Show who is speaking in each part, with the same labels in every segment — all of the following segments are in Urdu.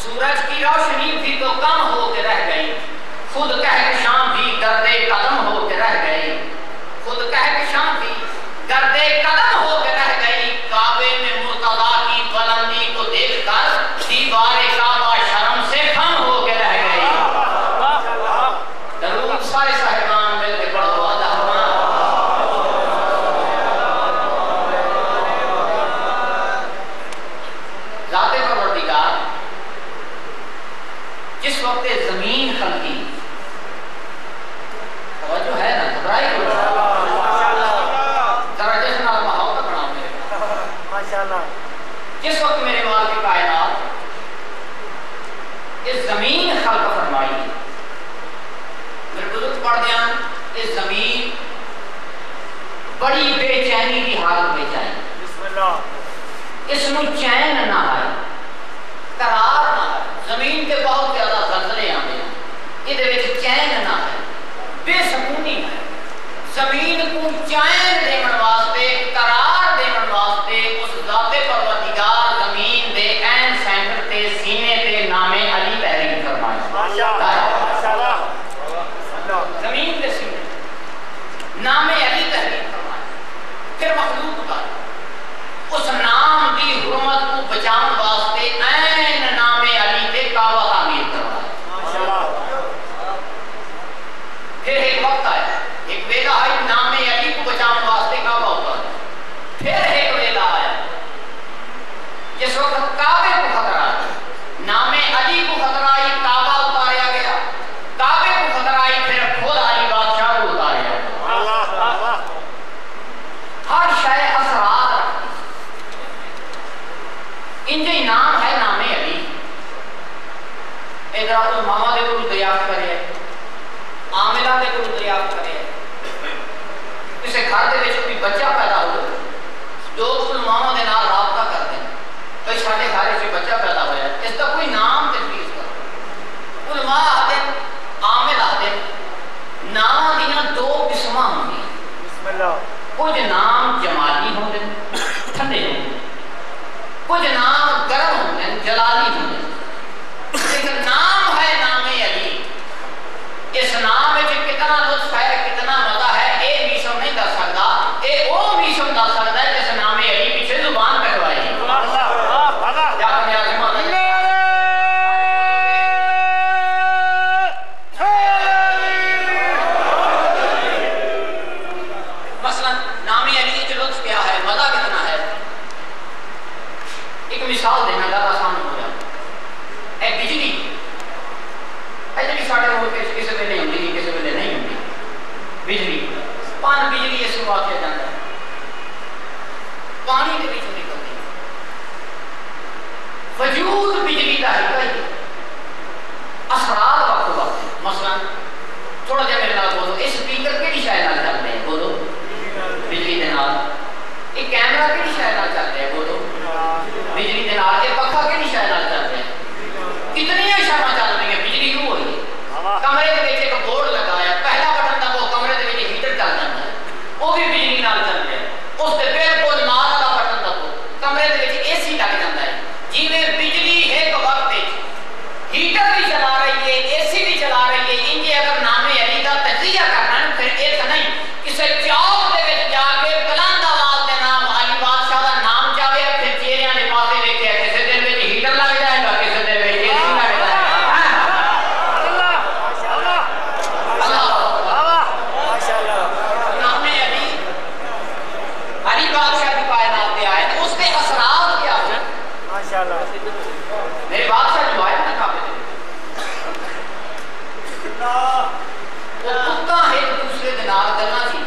Speaker 1: سورج کی روشنی بھی تو کم ہو کے رہ گئی، خود کہکشاں بھی گرد قدم ہو کے رہ گئی، خود کہکشاں بھی گرد قدم ہو کے رہ گئی، کعبے میں مرتضیٰ کی بلندی کو دیکھ کر دیوار کعبہ شرم سے خم ہو کے رہ گئی۔ درود سارے صاحبان مل کے پڑھو اللہم ذات پروردگار جس وقت زمین خلقی، توجہ ہے نا، گھبرائی کو ذرا جشن والا ماحول کا بناؤ میرے ماشاءاللہ۔ جس وقت میرے مال کی کائنات اس زمین خلق فرمائی، میرے بزرگ پڑھ دیا، اس زمین بڑی بے چینی کی حالت میں جائے، بسم اللہ، اس میں چین نہ آئے، قرار نہ آئے، زمین کے بہت زیادہ زلزلے آتے ہیں، یہ چین نہ ہے، بے سکونی ہے، زمین کو چین دیمن واسطے، قرار دیمن واسطے اس ذات پروردگار زمین دے این سینٹر تے سینے تے نام علی تحریر فرمایا، زمین دے سینے نام علی تحریر فرمایا، پھر مخلوق کا اس نام دی حرمت کو بچان واسطے این نام علی تے کعبہ تعمیر کروایا۔ پھر ایک وقت آیا، ایک ویلا آئی نام علی کو بچان واسطے کعبہ اتارا، پھر ایک ویلا آیا جس وقت کعبے کو خطرہ آئی، نام علی کو خطرہ آئی، کعبہ اتاریا گیا، کعبے کو خطرہ آئی، پھر خود علی بادشاہ کو اتاریا گیا۔ ہر شے اثرات رکھتی، انجھے نام ہے نام علی، ادھر تو ماما دے کو دریافت کرے، عاملہ دے کو دریافت کرے، کسی گھر دے وچ کوئی بچہ پیدا ہو، لوگ اس ماما دے نال رابطہ کرتے ہیں، بھئی ساڈے گھر وچ بچہ پیدا ہوا، اس کا کوئی نام تجویز کرو۔ علماء آتے عامل آتے نام دیاں دو قسماں ہوندی، بسم اللہ، کچھ نام جمالی ہوندے ٹھنڈے ہوندے، کچھ نام گرم ہوندے جلالی ہوندے، لیکن نام ہے نام علی، اس نام میں کتنا لطف ہے، کتنا مزہ ہے، اے میشم نہیں دس سکتا، اے او میشم دس سکتا ہے جس نام علی پیچھے زبان کٹوائی ہے۔ مثلا نام علی کی لطف کیا ہے، مزہ کتنا ہے، ایک مثال دینا زیادہ آسان ہو جائے، اے بجلی ساڑھے ملک کسی ویلے ہوندی، کسی ویلے نہیں ہوندی، بجلی پان بجلی اس کو آکھیا جاتا ہے، پانی کے وچوں نکلدی، وجود بجلی کا ہے، اثرات وقت وقت، مثلا تھوڑا جہا میرے نال بولو، یہ سپیکر کیڑی شے نال چل رہے ہیں، بولو بجلی دے نال، یہ کیمرہ کیڑی شے نال چل رہا ہے، بولو بجلی دے نال، یہ پنکھا کیڑی شے نال چل رہا ہے، کتنی اشارہ چل رہی ہیں، بجلی کیوں ہوئی ہے؟ کمرے کے وچ ایک بورڈ لگایا، پہلا بٹن دباؤ کمرے دے وچ ہیٹر چل جاتا ہے، وہ بھی بجلی نال چل رہا ہے، اس دے بالکل نال والا بٹن دباؤ کمرے دے وچ اے سی لگ جاتا ہے، جویں بجلی ایک وقت وچ ہیٹر بھی چلا رہی ہے، اے سی بھی چلا رہی ہے، انجے اگر نام علی دا تجزیہ کرنا ہے پھر ایک نہیں، کسے چوک دے وچ جا کے بلند آواز دے نام علی بادشاہ دا نام چاہے، پھر چہریاں دے پاسے ویکھیا کسے دن وچ ہیٹر لگ جائے گا، کسے دن وچ اے سی لگ جائے گا۔ میرے بادشاہ جو آئے نا کعبے وہ کتا ایک دوسرے دے نال گلاں سی،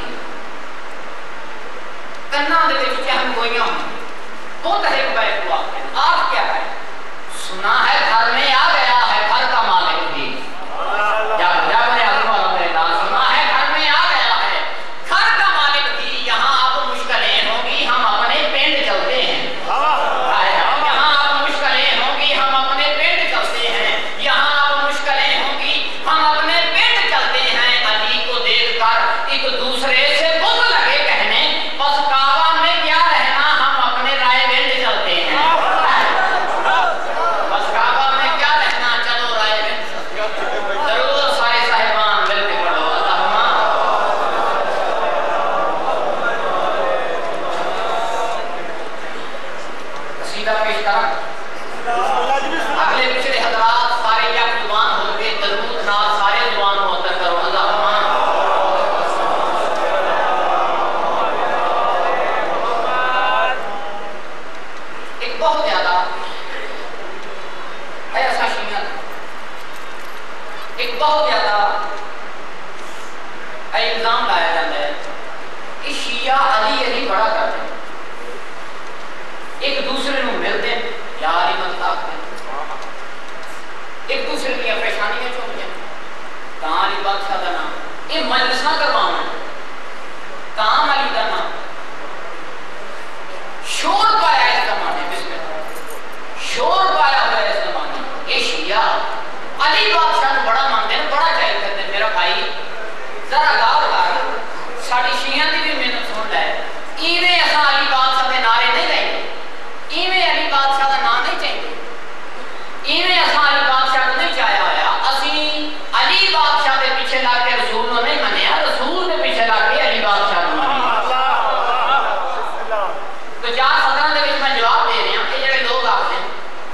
Speaker 1: بہت زیادہ الزام لایا جاتا ہے کہ شیعہ علی بڑا کرتے ہیں، ایک دوسرے کو ملتے ہیں یا علی منتخب ہیں، ایک دوسرے کی پریشانیاں چونتے ہیں، کہاں علی بادشاہ کا نام، یہ مجلساں کروانا ہے، کہاں علی کا نام، شور پایا اس زمانے میں، بسم اللہ شور پایا ہوا ہے اس زمانے میں، یہ شیعہ علی بادشاہ کو بڑا مانتے ہیں، بڑا چاہیے کرتے ہیں۔ میرا بھائی ذرا غور کر، ساری شیعہ کی بھی محنت سن لے، ایویں ایسا علی بادشاہ کے نعرے نہیں لیں گے، ایویں علی بادشاہ کا نام نہیں چاہیے، ایویں ایسا علی بادشاہ کو نہیں چاہیا ہوا، اسی علی بادشاہ کے پیچھے لگ کے رسول کو نہیں منیا، رسول کے پیچھے لگ کے علی بادشاہ کو منیا۔ تو 4:17 دے وچ میں جواب دے رہا ہوں، یہ جڑے لوگ آتے ہیں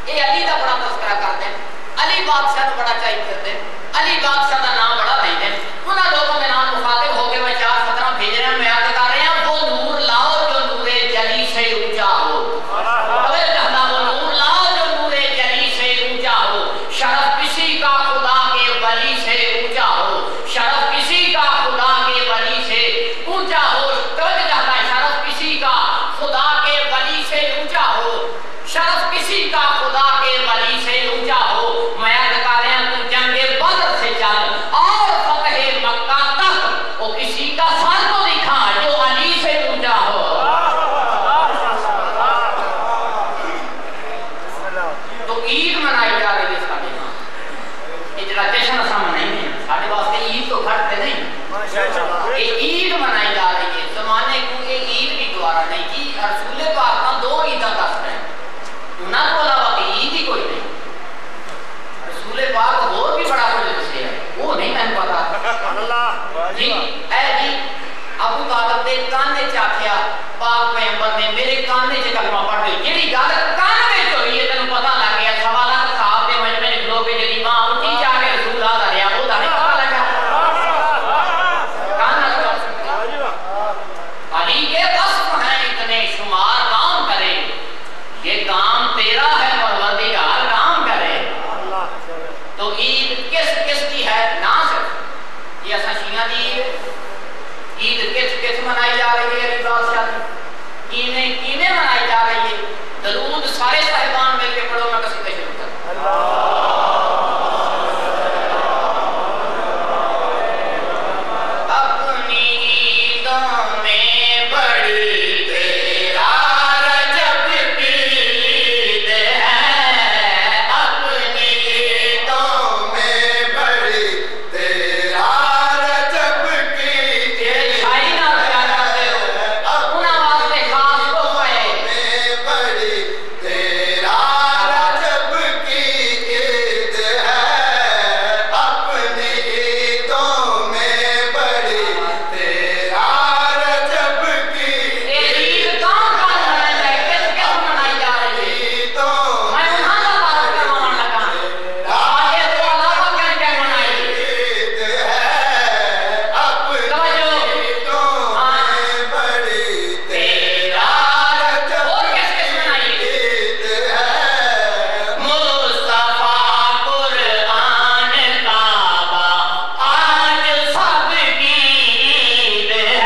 Speaker 1: یہ علی کا بڑا تذکرہ کرتے ہیں، علی بادشاہ کو بڑا چاہیے کرتے ہیں، علی بادشاہ کا نام بڑا لیتے ہیں، انہاں لوگوں کے نام مخاطب ہو کے میں 4:17 بھیج رہا ہوں، میں عرض کر رہا ہوں وہ نور لاؤ جو نور جلی سے اونچا ہو، شرف کسی کا خدا کے ولی سے اونچا ہو، شرف کسی کا خدا کے ولی سے اونچا ہو، توجہ چاہتا ہے شرف کسی کا خدا کے ولی سے اونچا ہو، شرف کسی کا خدا کے ولی سے اونچا ہو، میں عرض کر رہا ہوں تو جنگ بدر سے چل اور فتح مکہ تک وہ کسی کا سر کو دکھا جو علی سے اونچا ہو۔ تو عید منائی جا رہی ہے، جشن اساں منائی ہیں، ساڑھے واسطے عید تو گھٹتے نہیں، یہ عید منائی جا رہی ہے، زمانے کو یہ عید بھی دوارا نہیں کی، رسول پاک کا 2 عیدہ دست ہیں، انہاں کو علاوہ کہ عید ہی کوئی نہیں، رسول پاک اور بھی بڑا کچھ سے ہے، وہ نہیں میں پتا جی اے جی ابو طالب دے کانے چاکھیا پاک پیغمبر نے میرے کانے چ کلمہ پڑھ گئی، جیڑی گل کانے وچ ہوئی ہے تینوں پتہ لگ گیا، سوالات صاحب دے مجمع وچ کھلو کے جڑی ماں اٹھی جا کے رسول اللہ دا رہیا وہ دا نہیں پتہ لگا، کانا علی کے وصف ہیں اتنے شمار کام کرے، یہ کام تیرا ہے پروردگار کام کرے۔ تو عید کس کس کی ہے؟ نہ صرف یہ ایسا شیعہ دی عید کس کس منائی جا رہی ہے، علی بادشاہ کینے منائی جا رہی ہے، درود سارے صاحبان مل کے پڑھو، میں قصیدہ شروع کروں۔ اپنی عیدوں میں بڑی تیرا رجب کی عید ہے، اپنی عیدوں میں بڑی تیرا رجب کی یہ شاعری نہ کیا کرتے ہو، انہاں واسطے خاص کو ہے بڑی تیرا رجب کی عید ہے، اپنی عیدوں میں بڑی تیرا رجب کی عید کون منائی ہے، کس کس منائی جا رہی ہے، میں انہاں کا بات کروانا لگا، آج تو علاوہ کیا منائی عید ہے، اپنی عیدوں میں بڑی تیرا رجب اور کس کس منائی عید ہے، مصطفیٰ قرآن کعبہ آج سب کی عید ہے،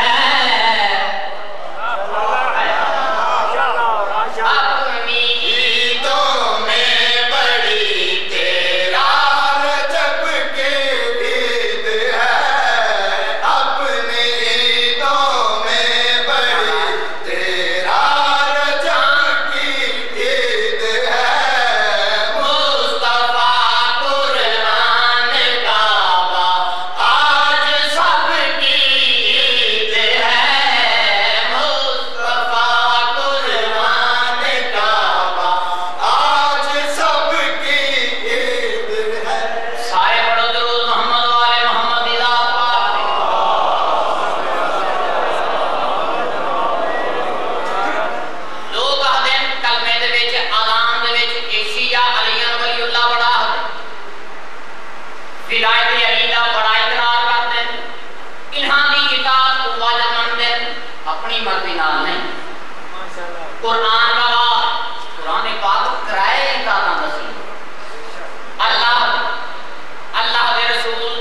Speaker 1: اپنی عیدوں میں بڑی تیرا رجب کی عید ہے، اپنی عیدوں میں بڑی تیرا رجب کی عید ہے، مصطفیٰ قرآن کعبہ آج سب کی عید ہے، مصطفیٰ قرآن کعبہ آج سب کی عید ہے۔ سارے پڑھو درود محمد والے محمد دی ذات پاک دے۔ لوگ آخدے ہیں کلمے دے وچ اذان دے وچ کہ شیعہ علی ولی اللہ بڑا ہے، ولایت علی دا بڑا اقرار کرتے ہیں، انہاں دی اطاعت کو واجب منتے ہیں، اپنی مرضی نال نہیں، قرآن گواہ، قرآن پاک کرائے اطاعت دسی، اللہ دے رسول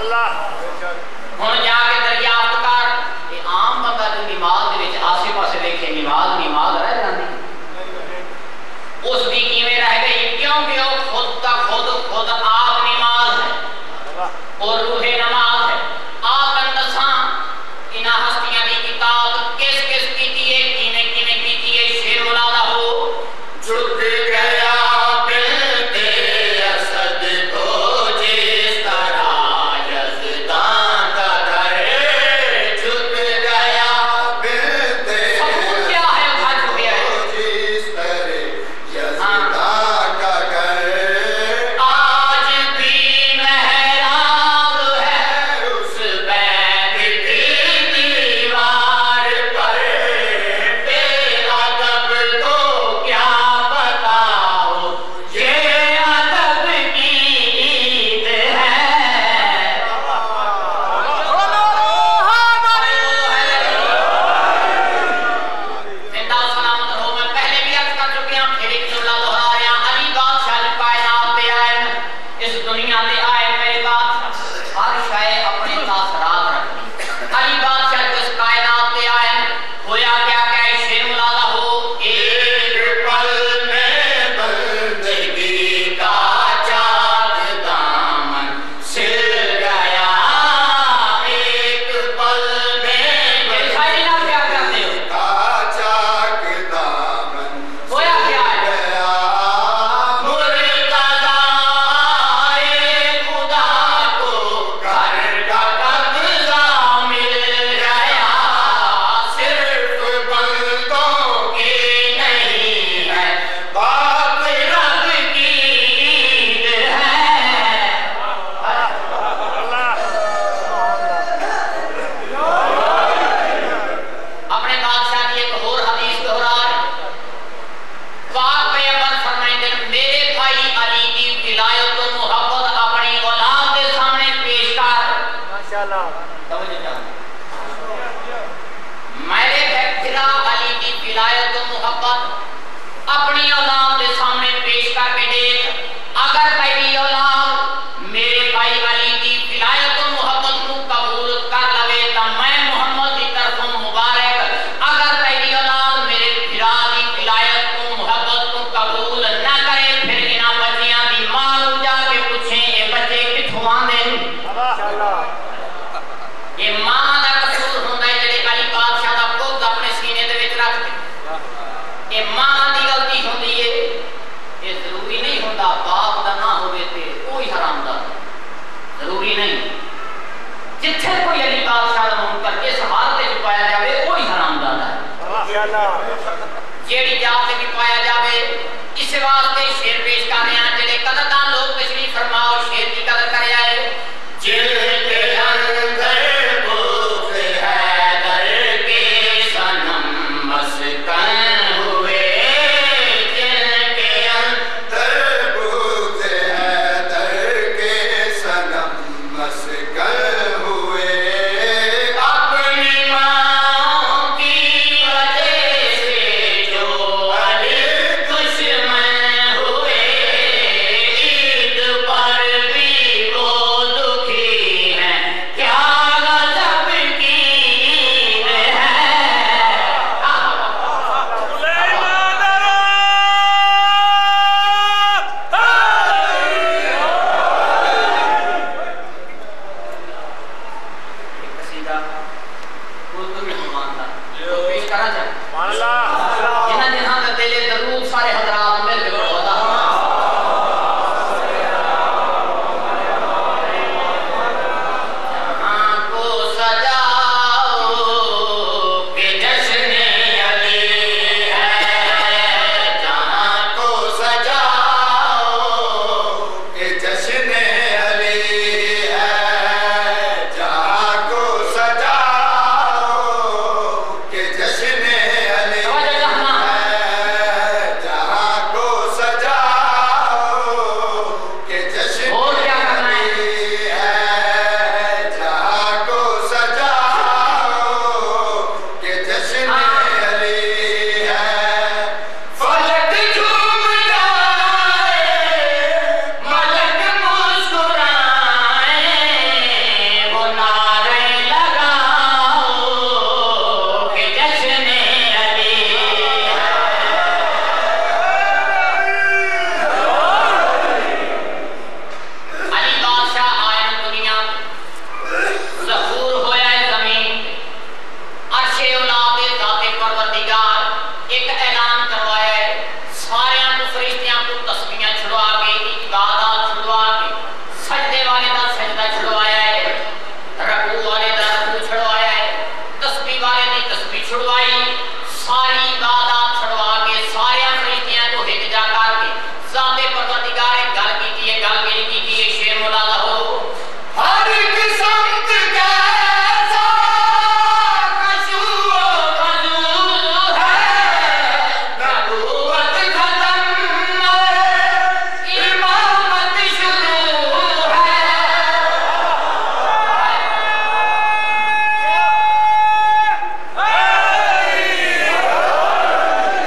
Speaker 1: ہوں جا کے دریافت کر یہ عام بندہ جو نماز دے آسے پاسے دیکھے نماز رہ جاتی اس کی کیویں رہ گئی کیونکہ وہ خود آپ نماز ہے اور روح نماز ہے آپ اندساں انہاں ہستیاں دی کتاب کس کیتی ہے کیویں کیتی ہے شیر ملادہ ہو جھک گیا اپنی اولاد کے سامنے پیش کر کے دیکھ اگر تیری اولاد میرے بھائی علی دی ولایت و محبت کو قبول کر لوے تو میں محمد کی طرف مبارک اگر تیری اولاد میرے بھرا دی ولایت و محبت کو قبول نہ کرے پھر انہاں بچیاں دی ماں نوں جا کے پوچھیں یہ بچے کتھوں آندے یہ ماں دا قصور ہوندا ہے جڑے علی بادشاہ دا بت اپنے سینے دے وچ رکھ دے یہ ماں دی غلطی ہوندی ہے یہ ضروری نہیں ہوندا باپ دا نہ ہوے تے کوئی حرام دا ضروری نہیں جتھے کوئی علی بادشاہ دا منکر اس حالت وچ پایا جاوے وہی حرام دا ہے جیڑی جات وچ پایا جاوے اس واسطے شعر پیش کرنے ہیں جڑے قدردان لوگ تشریف فرماؤ شعر کی قدر کرے آئے جن کے اندر ذات پروردگار گل کی ہے گل کی ہے شیر مولانا ہو ہر قسم کیسا کشو کشو ہے نبوت ختم امامت شروع ہے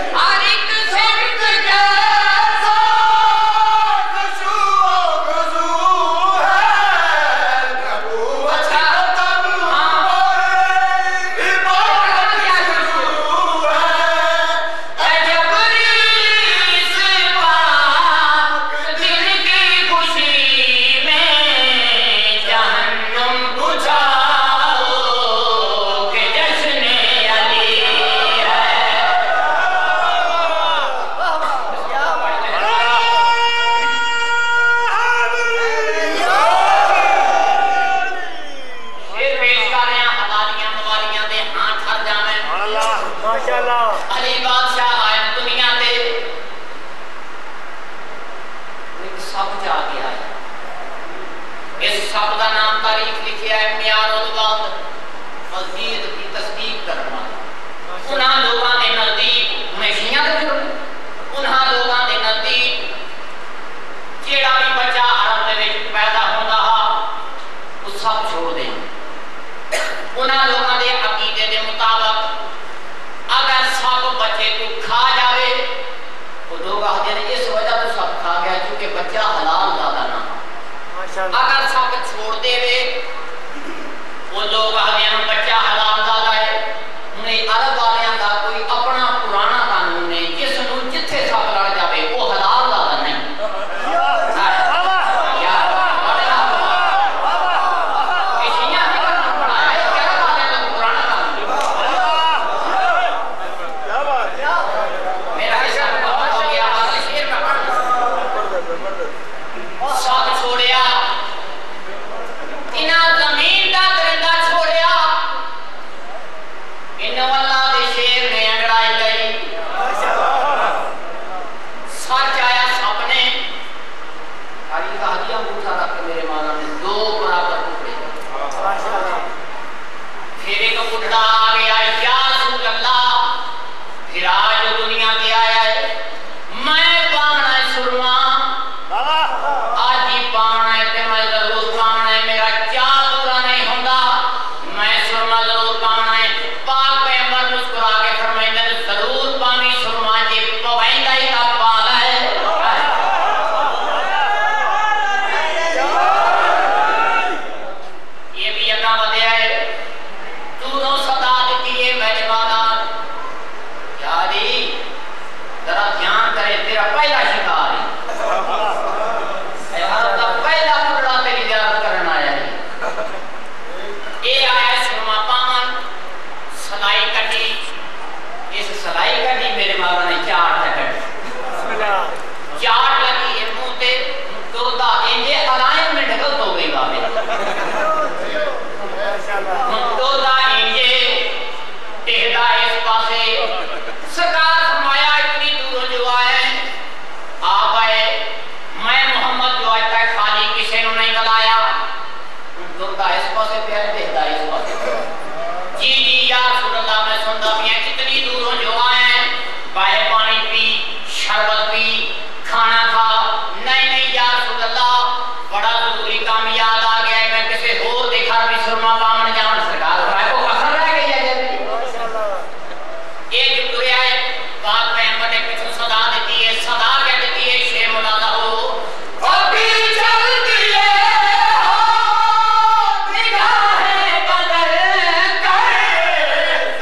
Speaker 1: ہر ایک سمت کیسا کشو کشو ہے نبوت ختم امامت شروع ہے اے جبریل سے پاک دل کی خوشی میں جہنم بجھاؤ کہ جشن علی ہے شیر پیش کر رہے ہیں حلالیاں موالیاں دے ہاں ٹھر جاویں علی بادشاہ آئے دنیا دے ایک سب جا کے آئے اس سب کا نام تاریخ لکھیا ہے معیار الوقت مزید کی تصدیق کرنا انہاں لوگاں دے نزدیک ہمیشیاں دے جڑ انہاں لوگاں دے نزدیک جیڑا بھی بچہ عرب دے وچ پیدا ہوندا ہا وہ سب چھوڑ دیں انہاں لوگاں دے عقیدے دے مطابق اگر سب بچے کو کھا جاوے وہ لوگ آتے ہیں اس وجہ تو سب کھا گیا کیونکہ بچہ حلال زیادہ نہ ہو اگر سب چھوڑ دے وے وہ لوگ آتے ہیں بچہ حلال زیادہ ہے انہیں عرب والیاں دا کوئی اپنا پرانا قانون ہے جس نو جتھے سب لڑ جاوے وہ حلال زیادہ نہیں سب چھوڑیا انہاں زمین دا درندہ چھوڑیا انہوں اللہ دے شیر نے انگڑائی گئی سچ آیا سب نے ہری کہدیاں بوٹھا رکھ کے میرے مانا نے دو برابر ٹکڑے پھر ایک بڑھڑا آ گیا یا رسول اللہ پھر آج جو دنیا کے آیا ہے میں پانا ہے سرما آج ہی پانا ہے کہ میں ضرور پانا ہے میرا چال پورا نہیں ہوندہ میں سرما ضرور پانا ہے پاک پیغمبر مسکرا کے فرمائیں ضرور پانی سرما جی پوائندہ ہی کا پالا ہے یہ بھی اگاں ودیا ہے دوروں صدا دیتی ہے میرے مادان یادی ذرا دھیان کرے تیرا پہلا شکار ہے عرب کا پہلا بڑھڑا تیری زیارت کرنا آیا ہے اے آیا ہے سرما پامن سلائی کٹی اس سلائی کٹی میرے مالا نے چاٹ کٹی چاٹ لگی ہے منہ تے توتا انجے علائم میں ڈھکل تو گئی بابے توتا انجے ٹہدا اس پاسے سرکار فرمایا اتنی دوروں جو آئے آپ آئے میں محمد جو آج تک خالی کسی نے نہیں بلایا توتا اس پاسے پہ ہے ٹہدا اس پاسے جی جی یا رسول اللہ میں سنتا بھی ہیں کتنی دوروں جو آئے ہیں باہر پانی پی شربت پی کھانا کھا نہیں نہیں یا رسول اللہ بڑا ضروری کام یاد آ گیا ہے میں کسی اور دیکھا بھی سرما پامن جان سرکار فرمائے کو اثر رہ گئی ہے جیسے ایک جو دوریا ہے بات پیغمبر نے کچھ صدا دیتی ہے صدا کیا دیتی ہے شیر مولانا ہو ابھی چل دیئے ہو نگاہیں بدل کر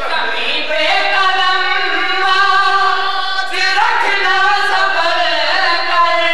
Speaker 1: زمین پہ قدم آج رکھنا صبر کر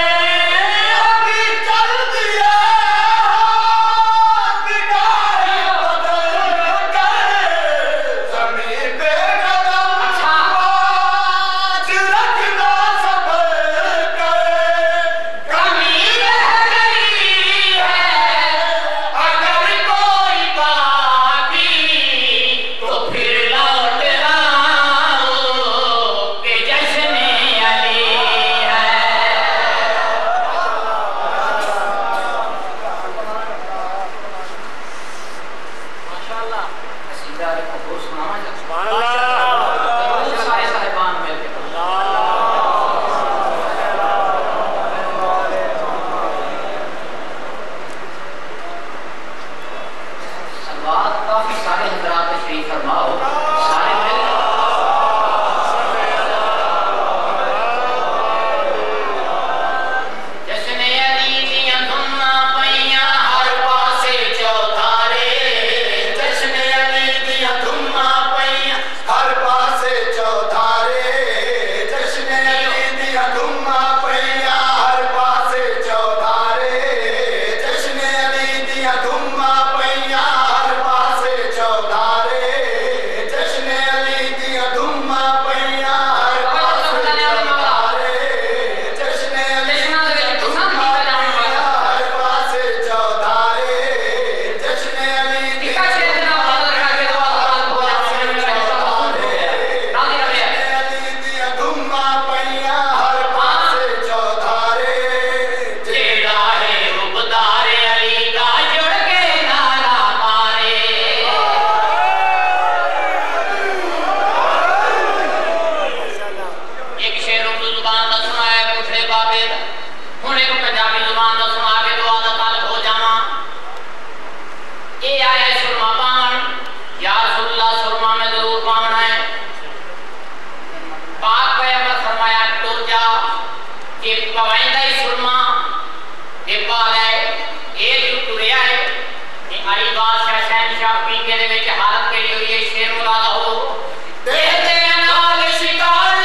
Speaker 1: دے ہن ایک پنجابی زبان دا سنا کے دعا دا طالب ہو جاواں اے آیا سرما پاون یا رسول اللہ سرما میں ضرور پاونا ہے پاک پیغمبر فرمایا ٹر جا کہ پوائندہ سرما کہ پال ہے اے جو ٹریا ہے کہ علی بادشاہ شہنشاہ پی کے دے وچ حالت کے لیے یہ شیر ملازہ ہو دیتے نال شکار